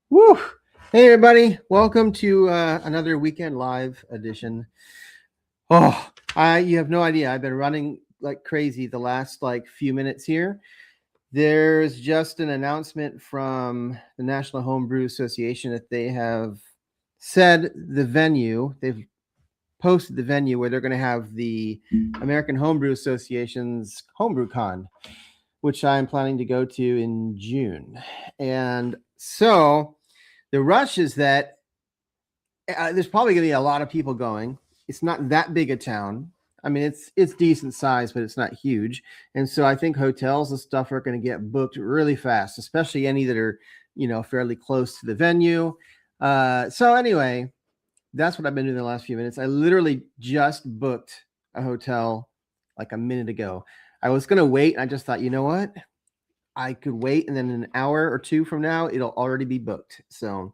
Woo! Hey everybody, welcome to another weekend live edition. Oh, you have no idea. I've been running like crazy the last few minutes here. There's just an announcement from the National Homebrew Association that they have said the venue, they've posted the venue where they're going to have the American Homebrew Association's Homebrew Con, which I'm planning to go to in June. And so the rush is that there's probably going to be a lot of people going. It's not that big a town. I mean, it's decent size, but it's not huge. And so I think hotels and stuff are going to get booked really fast, especially any that are, fairly close to the venue. So anyway, that's what I've been doing the last few minutes. I literally just booked a hotel like a minute ago. I was going to wait. I just thought, you know what? I could wait, and then an hour or two from now, it'll already be booked. So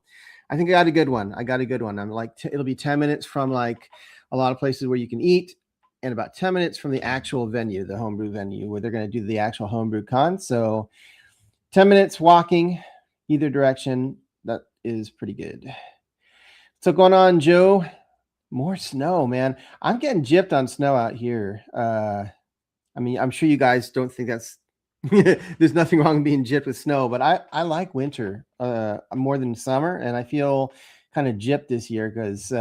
I think I got a good one. I'm like, it'll be 10 minutes from like a lot of places where you can eat, and about 10 minutes from the actual venue, the homebrew venue, where they're going to do the actual homebrew con. So 10 minutes walking either direction. That is pretty good. What's going on, Joe? More snow, man. I'm getting gypped on snow out here. I mean, I'm sure you guys don't think that's there's nothing wrong with being gypped with snow, but I like winter more than summer, and I feel kind of gypped this year because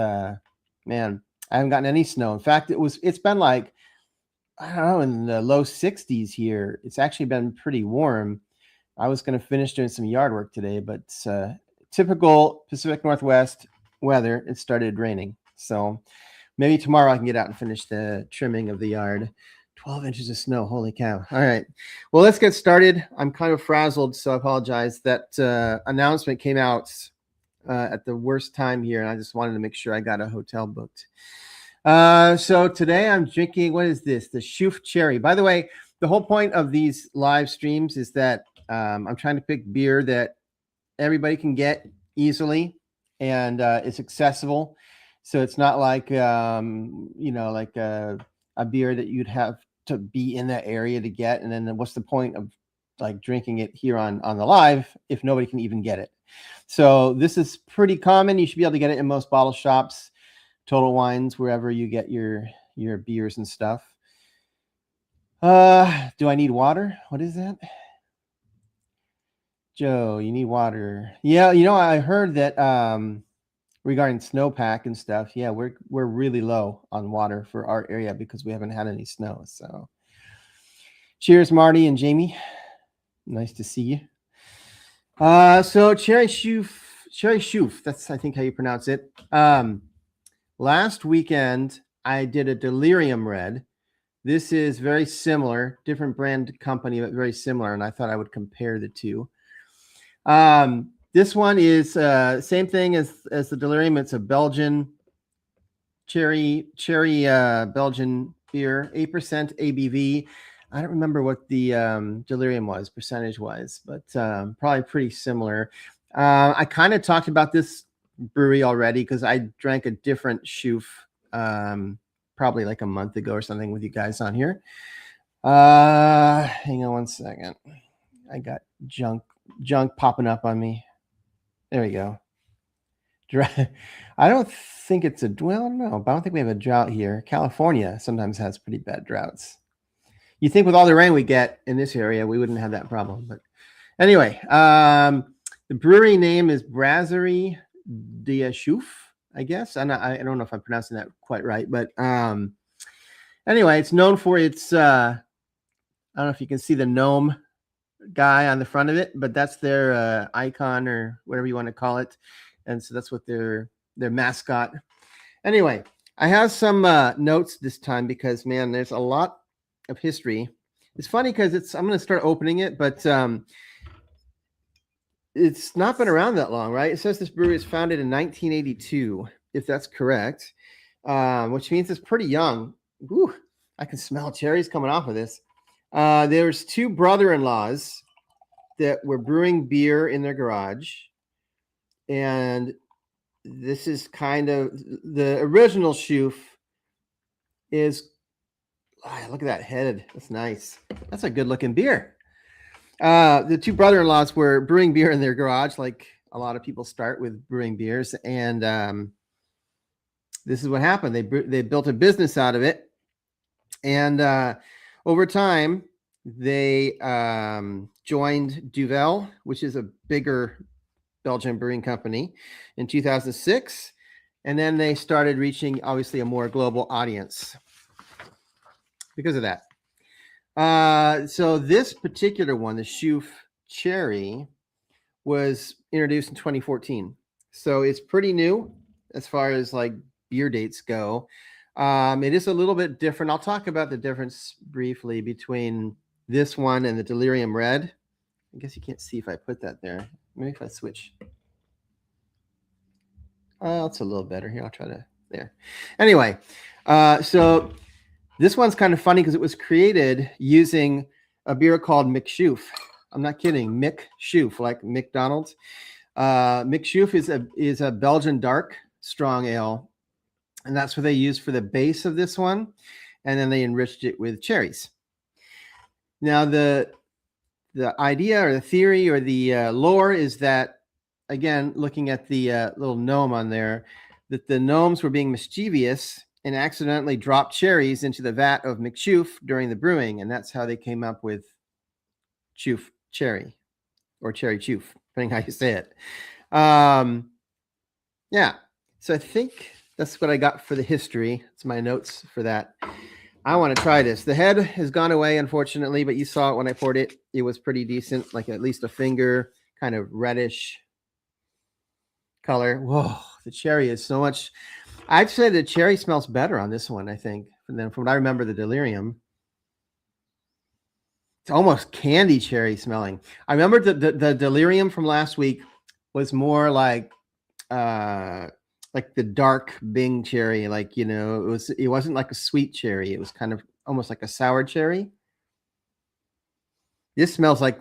man, I haven't gotten any snow. In fact, it's been like, I don't know, in the low 60s here. It's actually been pretty warm. I was going to finish doing some yard work today, but typical Pacific Northwest weather, it started raining. So maybe tomorrow I can get out and finish the trimming of the yard. 12 inches of snow. Holy cow. All right. Well, let's get started. I'm kind of frazzled, so I apologize. That announcement came out at the worst time here, and I just wanted to make sure I got a hotel booked. So today I'm drinking, what is this? The Chouffe Cherry. By the way, the whole point of these live streams is that I'm trying to pick beer that everybody can get easily, and it's accessible. So it's not like, like a beer that you'd have to be in that area to get. And then what's the point of like drinking it here on the live if nobody can even get it? So this is pretty common. You should be able to get it in most bottle shops, Total Wines, wherever you get your beers and stuff. Do I need water? What is that? Joe, you need water. Yeah, I heard that regarding snowpack and stuff, yeah, we're really low on water for our area because we haven't had any snow. So cheers, Marty and Jamie. Nice to see you. So Cherry Chouffe, that's I think how you pronounce it. Last weekend I did a Delirium Red. This is very similar, different brand company, but very similar, and I thought I would compare the two. This one is same thing as the Delirium. It's a Belgian cherry Belgian beer, 8% ABV. I don't remember what the Delirium was percentage wise, but probably pretty similar. I kind of talked about this brewery already because I drank a different Chouffe probably like a month ago or something with you guys on here. Hang on one second. I got junk popping up on me. There we go. I don't think it's no, but I don't think we have a drought here. California sometimes has pretty bad droughts. You think with all the rain we get in this area, we wouldn't have that problem. But anyway, The brewery name is Brasserie de Chouffe, I guess. I don't know if I'm pronouncing that quite right, but anyway, it's known for its. I don't know if you can see the gnome guy on the front of it, but that's their icon or whatever you want to call it, and so that's what their mascot. Anyway, I have some notes this time because man, there's a lot of history. It's funny because I'm going to start opening it, but it's not been around that long, right? It says this brewery was founded in 1982, if that's correct, which means it's pretty young. Whew, I can smell cherries coming off of this. There's two brother-in-laws that were brewing beer in their garage, and this is kind of the original Chouffe is. Oh, look at that head. That's nice. That's a good-looking beer. The two brother-in-laws were brewing beer in their garage, like a lot of people start with brewing beers, and this is what happened. They built a business out of it, and over time, they joined Duvel, which is a bigger Belgian brewing company, in 2006, and then they started reaching, obviously, a more global audience because of that. So this particular one, the Chouffe Cherry, was introduced in 2014. So it's pretty new as far as like beer dates go. It is a little bit different. I'll talk about the difference briefly between this one and the Delirium Red. I guess you can't see if I put that there. Maybe if I switch. Oh, it's a little better here. I'll try to there. Anyway, so this one's kind of funny because it was created using a beer called McChouffe. I'm not kidding. McChouffe, like McDonald's. McChouffe is a Belgian dark strong ale, and that's what they used for the base of this one, and then they enriched it with cherries. Now the idea or the theory or the lore is that, again, looking at the little gnome on there, that the gnomes were being mischievous and accidentally dropped cherries into the vat of McChouffe during the brewing, and that's how they came up with Chouffe Cherry or Cherry Chouffe, depending how you say it. Yeah, so I think that's what I got for the history. It's my notes for that. I want to try this. The head has gone away, unfortunately, but you saw it when I poured it. It was pretty decent, like at least a finger, kind of reddish color. Whoa, the cherry is so much. I'd say the cherry smells better on this one, I think, than from what I remember the Delirium. It's almost candy cherry smelling. I remember the Delirium from last week was more like the dark Bing cherry, like, you know, it wasn't like a sweet cherry. It was kind of almost like a sour cherry. This smells like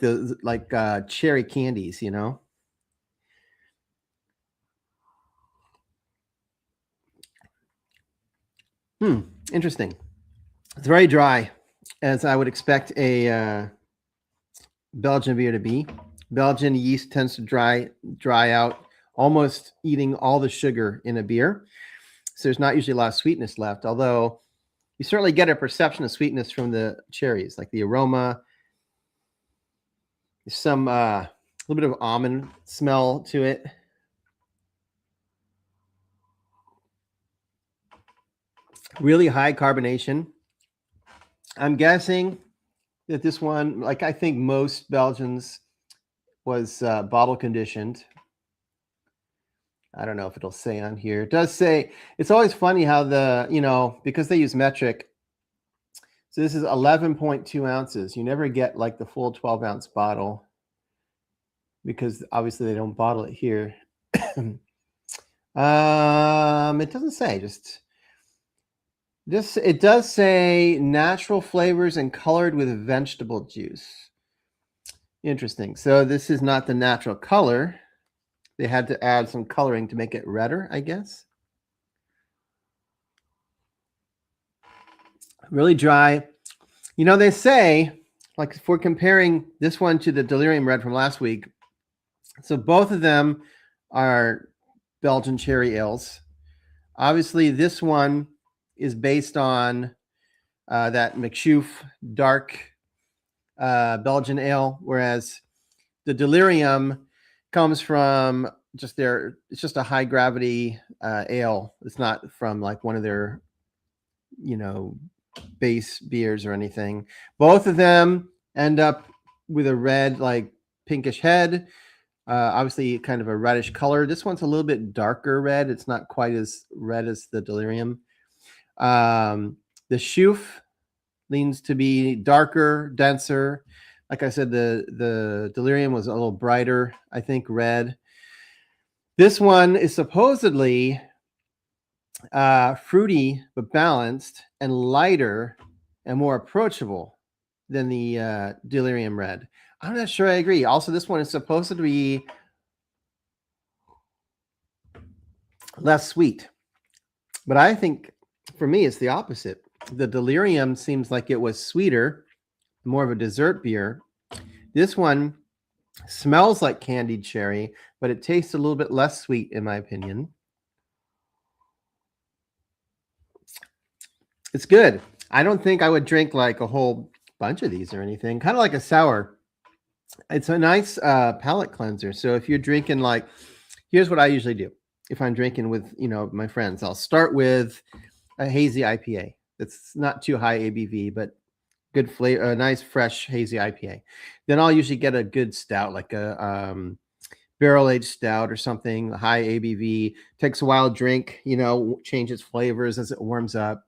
cherry candies, you know. Interesting. It's very dry, as I would expect a Belgian beer to be. Belgian yeast tends to dry out, almost eating all the sugar in a beer. So there's not usually a lot of sweetness left, although you certainly get a perception of sweetness from the cherries, like the aroma. There's some little bit of almond smell to it. Really high carbonation. I'm guessing that this one, like I think most Belgians, was bottle conditioned. I don't know if it'll say on here. It does say. It's always funny how because they use metric. So this is 11.2 ounces. You never get like the full 12-ounce bottle because obviously they don't bottle it here. It doesn't say. It does say natural flavors and colored with vegetable juice. Interesting. So this is not the natural color. They had to add some coloring to make it redder, I guess. Really dry. You know, they say, like, if we're comparing this one to the Delirium Red from last week, so both of them are Belgian cherry ales. Obviously, this one is based on that McChouffe dark Belgian ale, whereas the Delirium comes from just it's just a high gravity ale. It's not from like one of their, base beers or anything. Both of them end up with a red, like pinkish head. Obviously, kind of a reddish color. This one's a little bit darker red. It's not quite as red as the Delirium. The Chouffe leans to be darker, denser. Like I said, the Delirium was a little brighter, I think, red. This one is supposedly fruity but balanced and lighter and more approachable than the Delirium Red. I'm not sure I agree. Also, this one is supposed to be less sweet, but I think for me it's the opposite. The Delirium seems like it was sweeter, more of a dessert beer. This one smells like candied cherry, but it tastes a little bit less sweet, in my opinion. It's good. I don't think I would drink like a whole bunch of these or anything. Kind of like a sour. It's a nice palate cleanser. So if you're drinking, like, here's what I usually do. If I'm drinking with, my friends, I'll start with a hazy IPA. That's not too high ABV, but good flavor, a nice fresh hazy IPA. Then I'll usually get a good stout, like a barrel-aged stout or something, high ABV. Takes a while to drink, change its flavors as it warms up.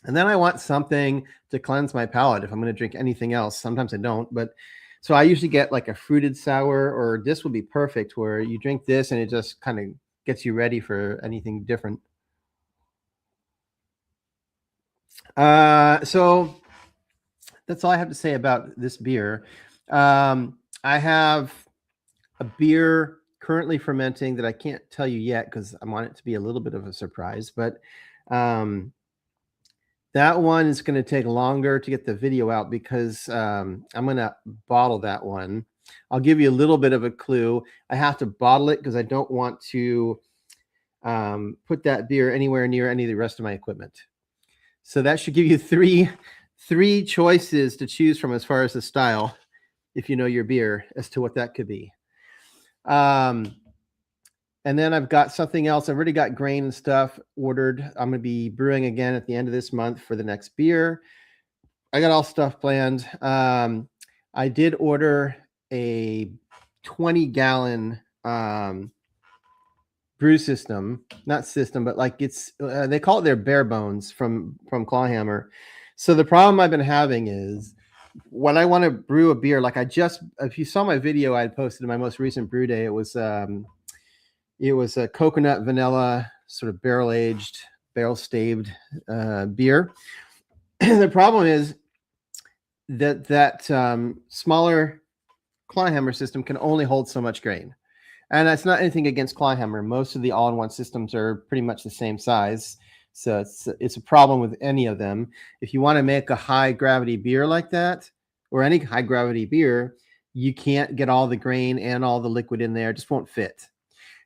And then I want something to cleanse my palate if I'm going to drink anything else. Sometimes I don't, but so I usually get like a fruited sour, or this would be perfect where you drink this and it just kind of gets you ready for anything different. So that's all I have to say about this beer. I have a beer currently fermenting that I can't tell you yet because I want it to be a little bit of a surprise, but that one is going to take longer to get the video out because I'm going to bottle that one. I'll give you a little bit of a clue. I have to bottle it because I don't want to put that beer anywhere near any of the rest of my equipment. So that should give you three choices to choose from as far as the style, if you know your beer, as to what that could be. And then I've got something else. I've already got grain and stuff ordered. I'm going to be brewing again at the end of this month for the next beer. I got all stuff planned. I did order a 20-gallon brew system, not system, but like it's they call it their bare bones from Clawhammer. So the problem I've been having is when I want to brew a beer, like if you saw my video I had posted in my most recent brew day, it was a coconut vanilla sort of barrel staved beer. The problem is that smaller Clawhammer system can only hold so much grain. And that's not anything against Clawhammer. Most of the all-in-one systems are pretty much the same size. So it's a problem with any of them. If you want to make a high-gravity beer like that, or any high-gravity beer, you can't get all the grain and all the liquid in there. It just won't fit.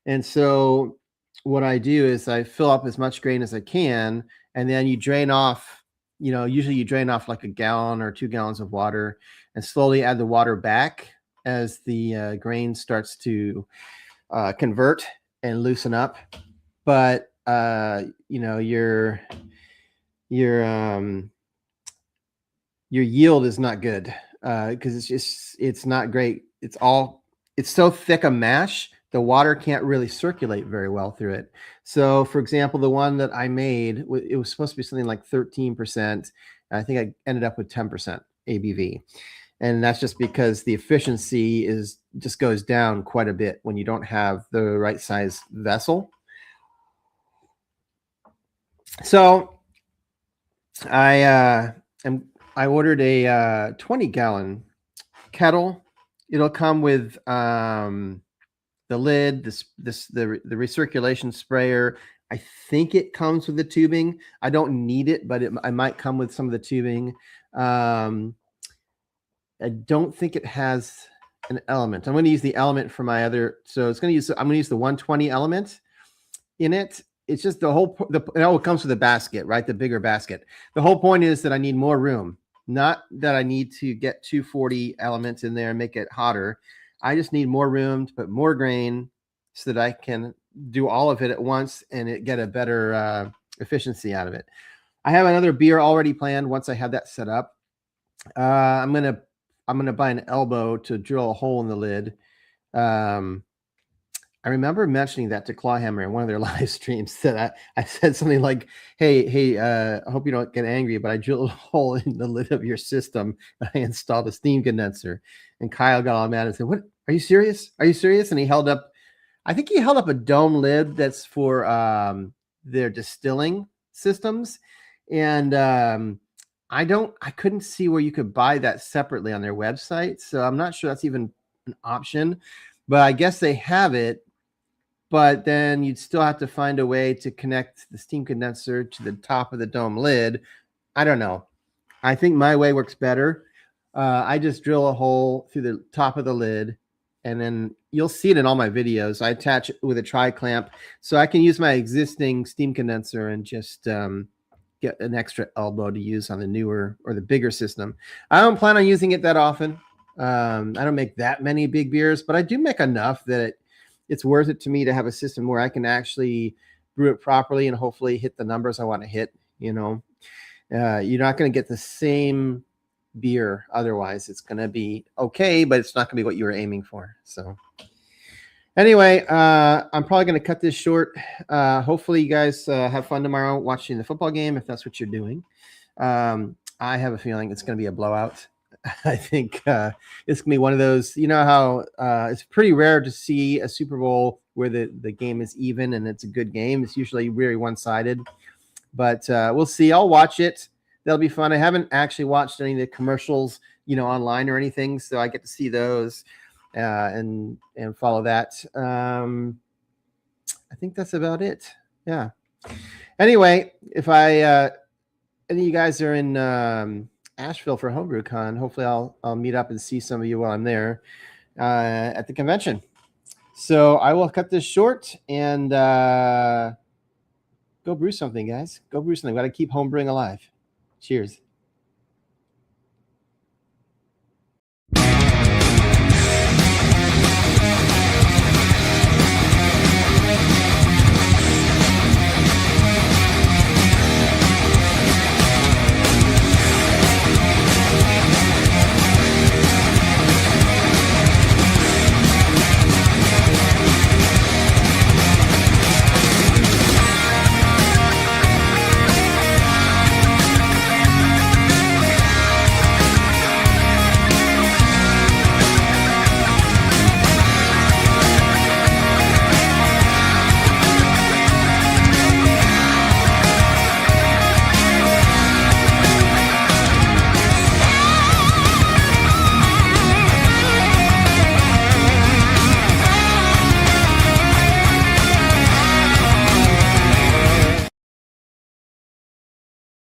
And so what I do is I fill up as much grain as I can, and then you drain off, usually you drain off like a gallon or 2 gallons of water and slowly add the water back as the grain starts to convert and loosen up. But, your yield is not good because it's not great. It's so thick a mash, the water can't really circulate very well through it. So, for example, the one that I made, it was supposed to be something like 13%. I think I ended up with 10% ABV. And that's just because the efficiency just goes down quite a bit when you don't have the right size vessel. So I ordered a 20-gallon kettle. It'll come with the lid, the recirculation sprayer. I think it comes with the tubing. I don't need it, but I might come with some of the tubing. I don't think it has an element. I'm going to use the element for my other. So I'm going to use the 120 element in it. It's just it comes with a basket, right? The bigger basket. The whole point is that I need more room, not that I need to get 240 elements in there and make it hotter. I just need more room to put more grain so that I can do all of it at once and get a better efficiency out of it. I have another beer already planned once I have that set up. I'm gonna buy an elbow to drill a hole in the lid. Um, I remember mentioning that to Clawhammer in one of their live streams that I said something like, hey, I hope you don't get angry, but I drilled a hole in the lid of your system. And I installed a steam condenser. And Kyle got all mad and said, what? Are you serious? Are you serious? And I think he held up a dome lid that's for their distilling systems. And I couldn't see where you could buy that separately on their website. So I'm not sure that's even an option, but I guess they have it. But then you'd still have to find a way to connect the steam condenser to the top of the dome lid. I don't know. I think my way works better. I just drill a hole through the top of the lid, and then you'll see it in all my videos. I attach it with a tri-clamp, so I can use my existing steam condenser and just get an extra elbow to use on the newer or the bigger system. I don't plan on using it that often. I don't make that many big beers, but I do make enough that it's worth it to me to have a system where I can actually brew it properly and hopefully hit the numbers I want to hit. You're not going to get the same beer otherwise. It's going to be okay, but it's not going to be what you were aiming for. So anyway, I'm probably going to cut this short. Hopefully you guys have fun tomorrow watching the football game, if that's what you're doing. I have a feeling it's going to be a blowout. I think it's gonna be one of those. You know how it's pretty rare to see a Super Bowl where the game is even and it's a good game. It's usually very one-sided, but we'll see. I'll watch it. That'll be fun. I haven't actually watched any of the commercials, online or anything, so I get to see those and follow that. I think that's about it. Yeah. Anyway, if any of you guys are in Asheville for HomebrewCon, hopefully I'll meet up and see some of you while I'm there at the convention. So I will cut this short and go brew something, guys. Go brew something. Got to keep homebrewing alive. Cheers.